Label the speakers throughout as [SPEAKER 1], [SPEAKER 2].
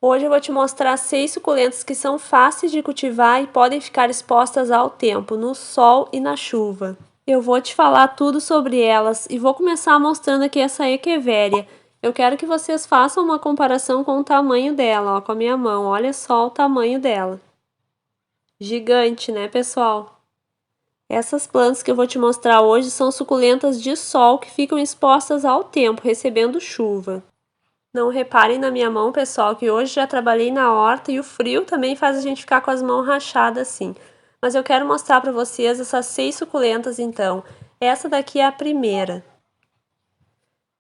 [SPEAKER 1] Hoje eu vou te mostrar 6 suculentas que são fáceis de cultivar e podem ficar expostas ao tempo, no sol e na chuva. Eu vou te falar tudo sobre elas e vou começar mostrando aqui essa Echeveria. Eu quero que vocês façam uma comparação com o tamanho dela, ó, com a minha mão. Olha só o tamanho dela. Gigante, né, pessoal? Essas plantas que eu vou te mostrar hoje são suculentas de sol que ficam expostas ao tempo, recebendo chuva. Não reparem na minha mão, pessoal, que hoje já trabalhei na horta e o frio também faz a gente ficar com as mãos rachadas assim. Mas eu quero mostrar para vocês essas 6 suculentas então. Essa daqui é a primeira.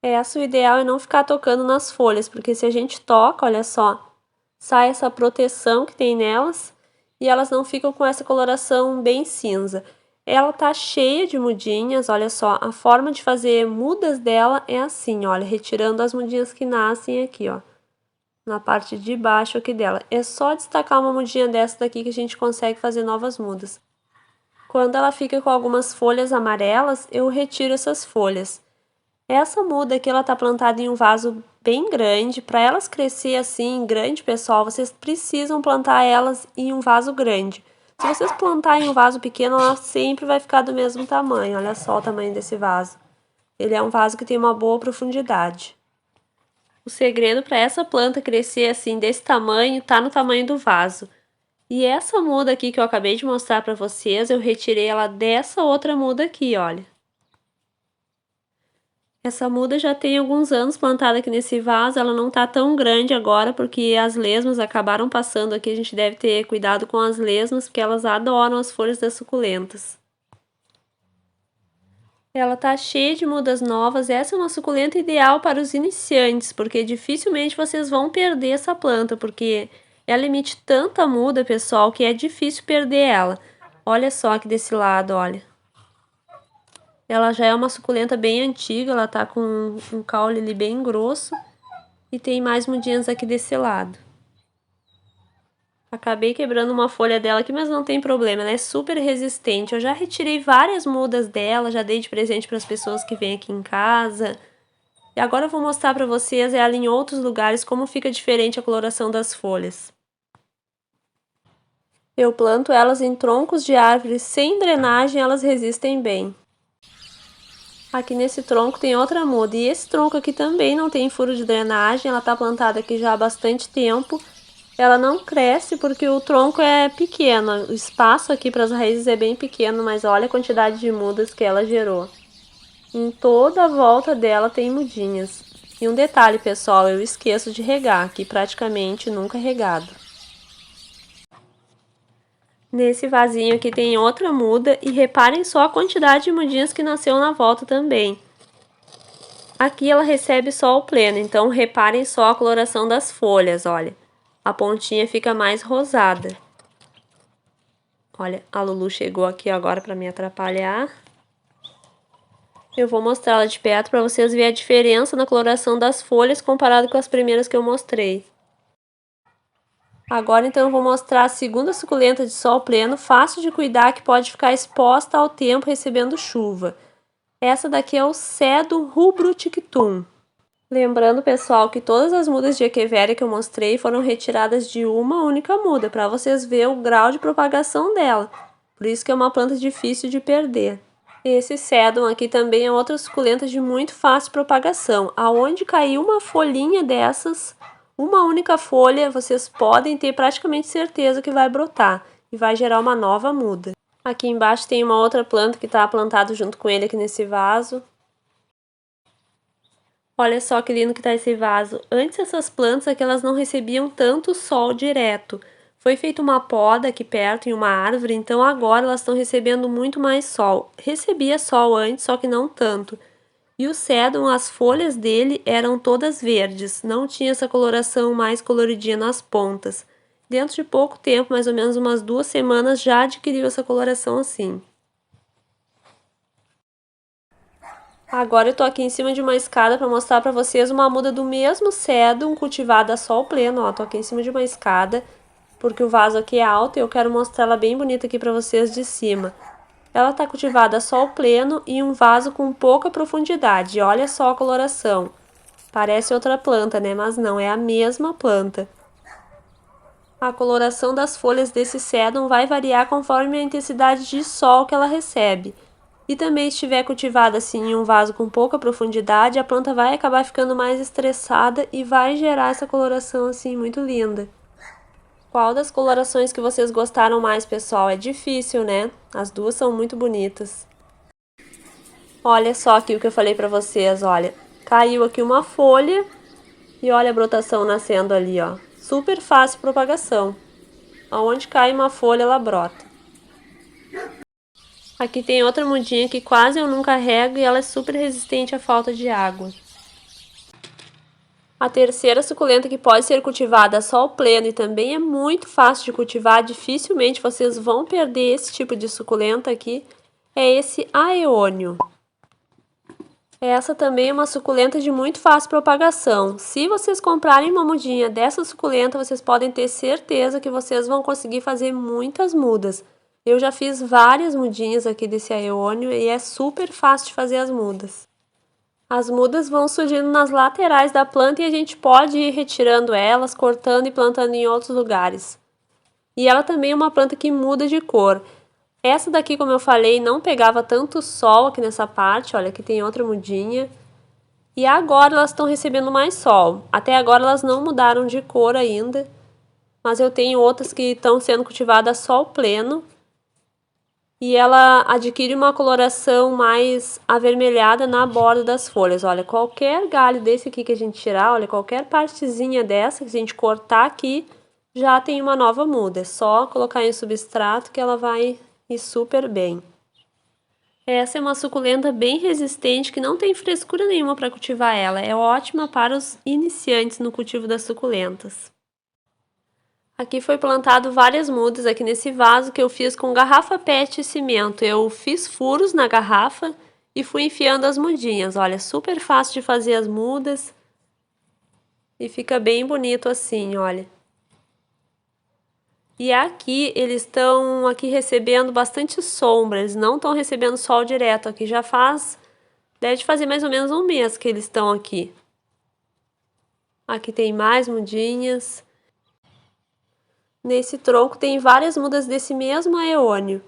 [SPEAKER 1] Essa, o ideal é não ficar tocando nas folhas, porque se a gente toca, olha só, sai essa proteção que tem nelas e elas não ficam com essa coloração bem cinza. Ela tá cheia de mudinhas, olha só, a forma de fazer mudas dela é assim, olha, retirando as mudinhas que nascem aqui, ó, na parte de baixo aqui dela. É só destacar uma mudinha dessa daqui que a gente consegue fazer novas mudas. Quando ela fica com algumas folhas amarelas, eu retiro essas folhas. Essa muda aqui, ela tá plantada em um vaso bem grande. Para elas crescer assim, grande, pessoal, vocês precisam plantar elas em um vaso grande. Se vocês plantarem em um vaso pequeno, ela sempre vai ficar do mesmo tamanho. Olha só o tamanho desse vaso. Ele é um vaso que tem uma boa profundidade. O segredo para essa planta crescer assim, desse tamanho, tá no tamanho do vaso. E essa muda aqui que eu acabei de mostrar para vocês, eu retirei ela dessa outra muda aqui, olha. Essa muda já tem alguns anos plantada aqui nesse vaso, ela não tá tão grande agora porque as lesmas acabaram passando aqui, a gente deve ter cuidado com as lesmas porque elas adoram as folhas das suculentas. Ela tá cheia de mudas novas, essa é uma suculenta ideal para os iniciantes, porque dificilmente vocês vão perder essa planta, porque ela emite tanta muda, pessoal, que é difícil perder ela. Olha só aqui desse lado, olha. Ela já é uma suculenta bem antiga, ela tá com um caule ali bem grosso e tem mais mudinhas aqui desse lado. Acabei quebrando uma folha dela aqui, mas não tem problema, ela é super resistente. Eu já retirei várias mudas dela, já dei de presente para as pessoas que vêm aqui em casa. E agora eu vou mostrar para vocês ela em outros lugares, como fica diferente a coloração das folhas. Eu planto elas em troncos de árvores sem drenagem, elas resistem bem. Aqui nesse tronco tem outra muda, e esse tronco aqui também não tem furo de drenagem, ela tá plantada aqui já há bastante tempo. Ela não cresce porque o tronco é pequeno, o espaço aqui para as raízes é bem pequeno, mas olha a quantidade de mudas que ela gerou. Em toda a volta dela tem mudinhas. E um detalhe, pessoal, eu esqueço de regar, que praticamente nunca é regado. Nesse vasinho aqui tem outra muda e reparem só a quantidade de mudinhas que nasceu na volta também. Aqui ela recebe sol pleno, então reparem só a coloração das folhas, olha. A pontinha fica mais rosada. Olha, a Lulu chegou aqui agora para me atrapalhar. Eu vou mostrar ela de perto para vocês verem a diferença na coloração das folhas comparado com as primeiras que eu mostrei. Agora então eu vou mostrar a segunda suculenta de sol pleno, fácil de cuidar, que pode ficar exposta ao tempo recebendo chuva. Essa daqui é o Sedum rubrotictum. Lembrando, pessoal, que todas as mudas de Echeveria que eu mostrei foram retiradas de uma única muda, para vocês verem o grau de propagação dela. Por isso que é uma planta difícil de perder. Esse Sedum aqui também é outra suculenta de muito fácil propagação. Aonde cair uma folhinha dessas, uma única folha, vocês podem ter praticamente certeza que vai brotar e vai gerar uma nova muda. Aqui embaixo tem uma outra planta que está plantada junto com ele aqui nesse vaso. Olha só que lindo que tá esse vaso. Antes essas plantas aqui, elas não recebiam tanto sol direto. Foi feita uma poda aqui perto em uma árvore, então agora elas estão recebendo muito mais sol. Recebia sol antes, só que não tanto. E o sedum, as folhas dele eram todas verdes, não tinha essa coloração mais coloridinha nas pontas. Dentro de pouco tempo, mais ou menos umas 2 semanas, já adquiriu essa coloração assim. Agora eu tô aqui em cima de uma escada para mostrar para vocês uma muda do mesmo sedum cultivada a sol pleno, ó. Tô aqui em cima de uma escada, porque o vaso aqui é alto e eu quero mostrar ela bem bonita aqui para vocês de cima. Ela tá cultivada a sol pleno em um vaso com pouca profundidade. Olha só a coloração. Parece outra planta, né? Mas não, é a mesma planta. A coloração das folhas desse sedum vai variar conforme a intensidade de sol que ela recebe. E também se estiver cultivada assim em um vaso com pouca profundidade, a planta vai acabar ficando mais estressada e vai gerar essa coloração assim muito linda. Qual das colorações que vocês gostaram mais, pessoal? É difícil, né? As duas são muito bonitas. Olha só aqui o que eu falei pra vocês, olha. Caiu aqui uma folha e olha a brotação nascendo ali, ó. Super fácil propagação. Aonde cai uma folha, ela brota. Aqui tem outra mudinha que quase eu nunca rego e ela é super resistente à falta de água. A terceira suculenta que pode ser cultivada a sol pleno e também é muito fácil de cultivar, dificilmente vocês vão perder esse tipo de suculenta aqui, é esse aeônio. Essa também é uma suculenta de muito fácil propagação. Se vocês comprarem uma mudinha dessa suculenta, vocês podem ter certeza que vocês vão conseguir fazer muitas mudas. Eu já fiz várias mudinhas aqui desse aeônio e é super fácil de fazer as mudas. As mudas vão surgindo nas laterais da planta e a gente pode ir retirando elas, cortando e plantando em outros lugares. E ela também é uma planta que muda de cor. Essa daqui, como eu falei, não pegava tanto sol aqui nessa parte, olha, aqui tem outra mudinha. E agora elas estão recebendo mais sol. Até agora elas não mudaram de cor ainda, mas eu tenho outras que estão sendo cultivadas a sol pleno. E ela adquire uma coloração mais avermelhada na borda das folhas. Olha, qualquer galho desse aqui que a gente tirar, olha, qualquer partezinha dessa que a gente cortar aqui, já tem uma nova muda. É só colocar em substrato que ela vai ir super bem. Essa é uma suculenta bem resistente que não tem frescura nenhuma para cultivar ela. É ótima para os iniciantes no cultivo das suculentas. Aqui foi plantado várias mudas aqui nesse vaso que eu fiz com garrafa PET e cimento. Eu fiz furos na garrafa e fui enfiando as mudinhas. Olha, super fácil de fazer as mudas e fica bem bonito assim, olha. E aqui eles estão aqui recebendo bastante sombra, eles não estão recebendo sol direto. Aqui já deve fazer mais ou menos um mês que eles estão aqui. Aqui tem mais mudinhas. Nesse tronco tem várias mudas desse mesmo aeônio.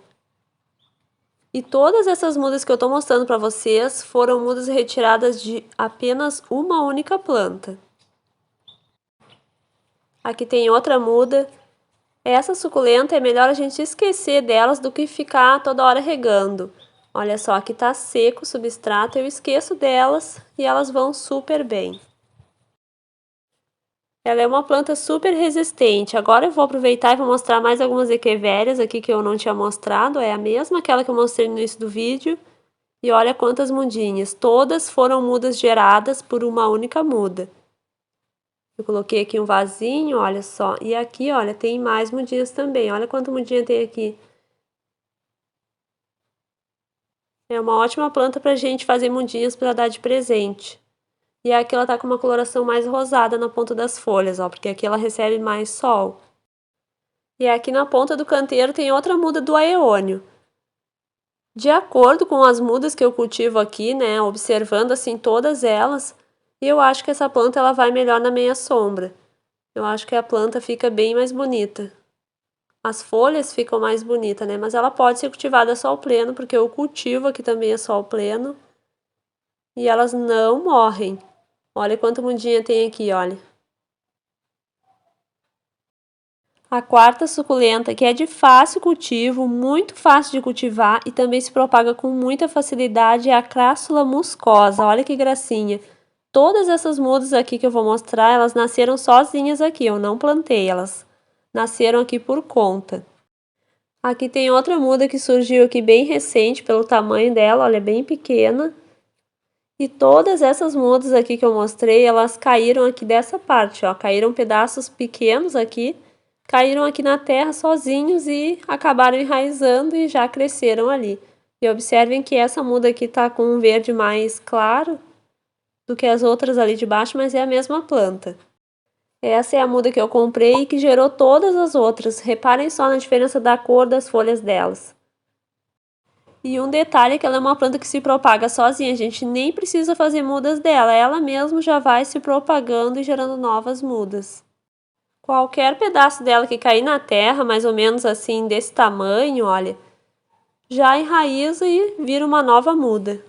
[SPEAKER 1] E todas essas mudas que eu estou mostrando para vocês foram mudas retiradas de apenas uma única planta. Aqui tem outra muda. Essa suculenta é melhor a gente esquecer delas do que ficar toda hora regando. Olha só, aqui tá seco o substrato, eu esqueço delas e elas vão super bem. Ela é uma planta super resistente. Agora eu vou aproveitar e vou mostrar mais algumas equevérias aqui que eu não tinha mostrado. É a mesma aquela que eu mostrei no início do vídeo. E olha quantas mudinhas. Todas foram mudas geradas por uma única muda. Eu coloquei aqui um vasinho, olha só. E aqui, olha, tem mais mudinhas também. Olha quanta mudinha tem aqui. É uma ótima planta pra gente fazer mudinhas para dar de presente. E aqui ela tá com uma coloração mais rosada na ponta das folhas, ó, porque aqui ela recebe mais sol. E aqui na ponta do canteiro tem outra muda do aeônio. De acordo com as mudas que eu cultivo aqui, né, observando assim todas elas, eu acho que essa planta ela vai melhor na meia sombra. Eu acho que a planta fica bem mais bonita. As folhas ficam mais bonitas, né, mas ela pode ser cultivada a sol pleno, porque eu cultivo aqui também a sol pleno. E elas não morrem. Olha quanta mudinha tem aqui, olha. A quarta suculenta, que é de fácil cultivo, muito fácil de cultivar e também se propaga com muita facilidade, é a Crassula muscosa. Olha que gracinha. Todas essas mudas aqui que eu vou mostrar, elas nasceram sozinhas aqui, eu não plantei, elas nasceram aqui por conta. Aqui tem outra muda que surgiu aqui bem recente pelo tamanho dela, olha, é bem pequena. E todas essas mudas aqui que eu mostrei, elas caíram aqui dessa parte, ó, caíram pedaços pequenos aqui, caíram aqui na terra sozinhos e acabaram enraizando e já cresceram ali. E observem que essa muda aqui tá com um verde mais claro do que as outras ali de baixo, mas é a mesma planta. Essa é a muda que eu comprei e que gerou todas as outras. Reparem só na diferença da cor das folhas delas. E um detalhe é que ela é uma planta que se propaga sozinha, a gente nem precisa fazer mudas dela, ela mesma já vai se propagando e gerando novas mudas. Qualquer pedaço dela que cair na terra, mais ou menos assim, desse tamanho, olha, já enraiza e vira uma nova muda.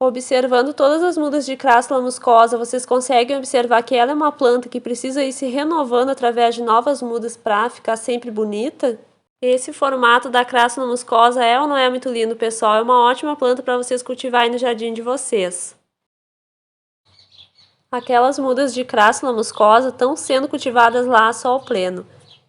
[SPEAKER 1] Observando todas as mudas de Crassula muscosa, vocês conseguem observar que ela é uma planta que precisa ir se renovando através de novas mudas para ficar sempre bonita? Esse formato da Crassula muscosa é ou não é muito lindo, pessoal? É uma ótima planta para vocês cultivarem no jardim de vocês. Aquelas mudas de Crassula muscosa estão sendo cultivadas lá a sol pleno.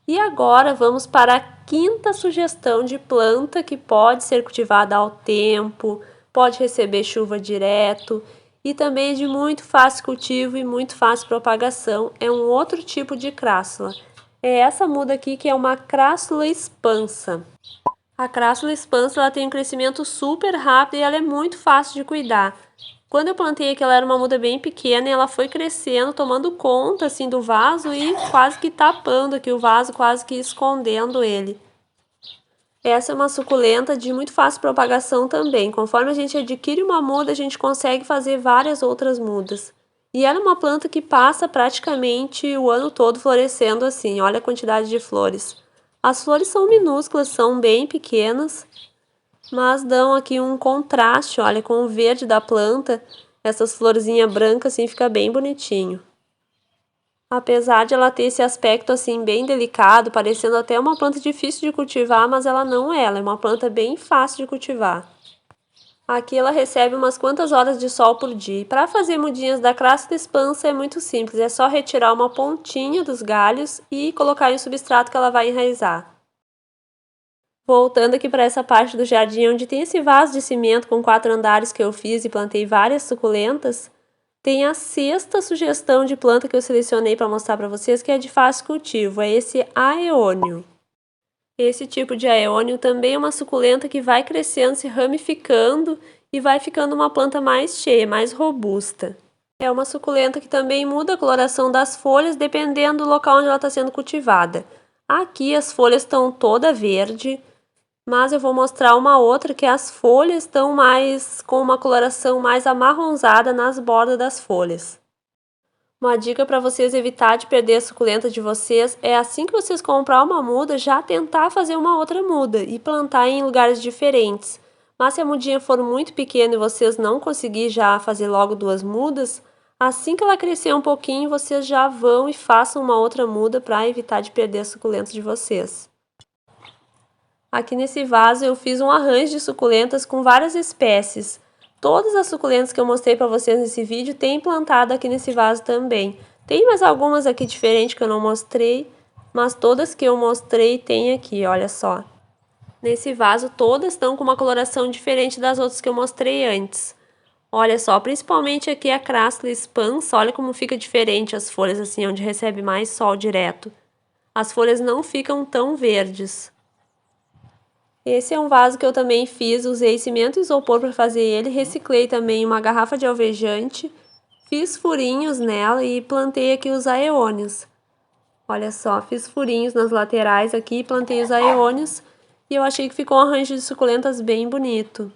[SPEAKER 1] E agora vamos para a quinta sugestão de planta que pode ser cultivada ao tempo, pode receber chuva direto e também é de muito fácil cultivo e muito fácil propagação. É um outro tipo de Crassula. É essa muda aqui que é uma Crassula expansa. A Crassula expansa ela tem um crescimento super rápido e ela é muito fácil de cuidar. Quando eu plantei aqui, ela era uma muda bem pequena e ela foi crescendo, tomando conta assim do vaso e quase que tapando aqui o vaso, quase que escondendo ele. Essa é uma suculenta de muito fácil propagação também. Conforme a gente adquire uma muda, a gente consegue fazer várias outras mudas. E ela é uma planta que passa praticamente o ano todo florescendo assim. Olha a quantidade de flores. As flores são minúsculas, são bem pequenas, mas dão aqui um contraste, olha, com o verde da planta. Essas florzinhas brancas assim fica bem bonitinho. Apesar de ela ter esse aspecto assim bem delicado, parecendo até uma planta difícil de cultivar, mas ela não é, ela é uma planta bem fácil de cultivar. Aqui ela recebe umas quantas horas de sol por dia. E para fazer mudinhas da Crassula expansa é muito simples, é só retirar uma pontinha dos galhos e colocar em um substrato que ela vai enraizar. Voltando aqui para essa parte do jardim onde tem esse vaso de cimento com 4 andares que eu fiz e plantei várias suculentas, tem a sexta sugestão de planta que eu selecionei para mostrar para vocês, que é de fácil cultivo, é esse aeônio. Esse tipo de aeônio também é uma suculenta que vai crescendo, se ramificando e vai ficando uma planta mais cheia, mais robusta. É uma suculenta que também muda a coloração das folhas dependendo do local onde ela está sendo cultivada. Aqui as folhas estão toda verde, mas eu vou mostrar uma outra que as folhas estão com uma coloração mais amarronzada nas bordas das folhas. Uma dica para vocês evitar de perder a suculenta de vocês é assim que vocês comprar uma muda, já tentar fazer uma outra muda e plantar em lugares diferentes. Mas se a mudinha for muito pequena e vocês não conseguir já fazer logo 2 mudas, assim que ela crescer um pouquinho, vocês já vão e façam uma outra muda para evitar de perder a suculenta de vocês. Aqui nesse vaso eu fiz um arranjo de suculentas com várias espécies. Todas as suculentas que eu mostrei para vocês nesse vídeo tem plantado aqui nesse vaso também. Tem mais algumas aqui diferentes que eu não mostrei, mas todas que eu mostrei tem aqui, olha só. Nesse vaso todas estão com uma coloração diferente das outras que eu mostrei antes. Olha só, principalmente aqui a Crassula expansa, olha como fica diferente as folhas assim, onde recebe mais sol direto. As folhas não ficam tão verdes. Esse é um vaso que eu também fiz, usei cimento e isopor para fazer ele, reciclei também uma garrafa de alvejante, fiz furinhos nela e plantei aqui os aeônios. Olha só, fiz furinhos nas laterais aqui e plantei os aeônios e eu achei que ficou um arranjo de suculentas bem bonito.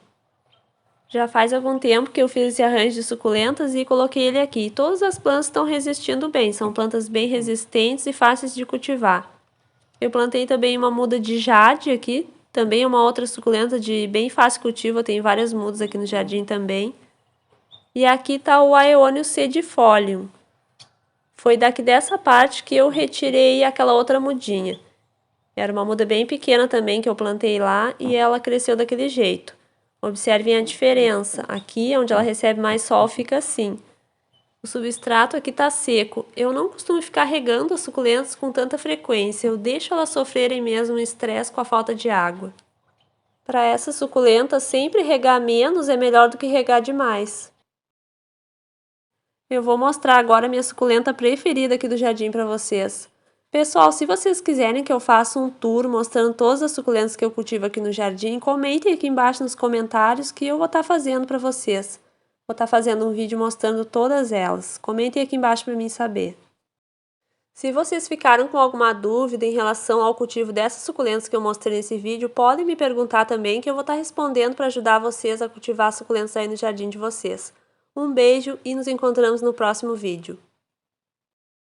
[SPEAKER 1] Já faz algum tempo que eu fiz esse arranjo de suculentas e coloquei ele aqui. Todas as plantas estão resistindo bem, são plantas bem resistentes e fáceis de cultivar. Eu plantei também uma muda de jade aqui, também uma outra suculenta de bem fácil cultivo, tem várias mudas aqui no jardim também. E aqui está o Aeônio sedifolium. Foi daqui dessa parte que eu retirei aquela outra mudinha. Era uma muda bem pequena também que eu plantei lá e ela cresceu daquele jeito. Observem a diferença. Aqui, onde ela recebe mais sol, fica assim. O substrato aqui está seco. Eu não costumo ficar regando as suculentas com tanta frequência. Eu deixo elas sofrerem mesmo um estresse com a falta de água. Para essas suculentas, sempre regar menos é melhor do que regar demais. Eu vou mostrar agora a minha suculenta preferida aqui do jardim para vocês. Pessoal, se vocês quiserem que eu faça um tour mostrando todas as suculentas que eu cultivo aqui no jardim, comentem aqui embaixo nos comentários que eu vou estar fazendo para vocês. Vou estar fazendo um vídeo mostrando todas elas. Comentem aqui embaixo para mim saber. Se vocês ficaram com alguma dúvida em relação ao cultivo dessas suculentas que eu mostrei nesse vídeo, podem me perguntar também que eu vou estar respondendo para ajudar vocês a cultivar as suculentas aí no jardim de vocês. Um beijo e nos encontramos no próximo vídeo.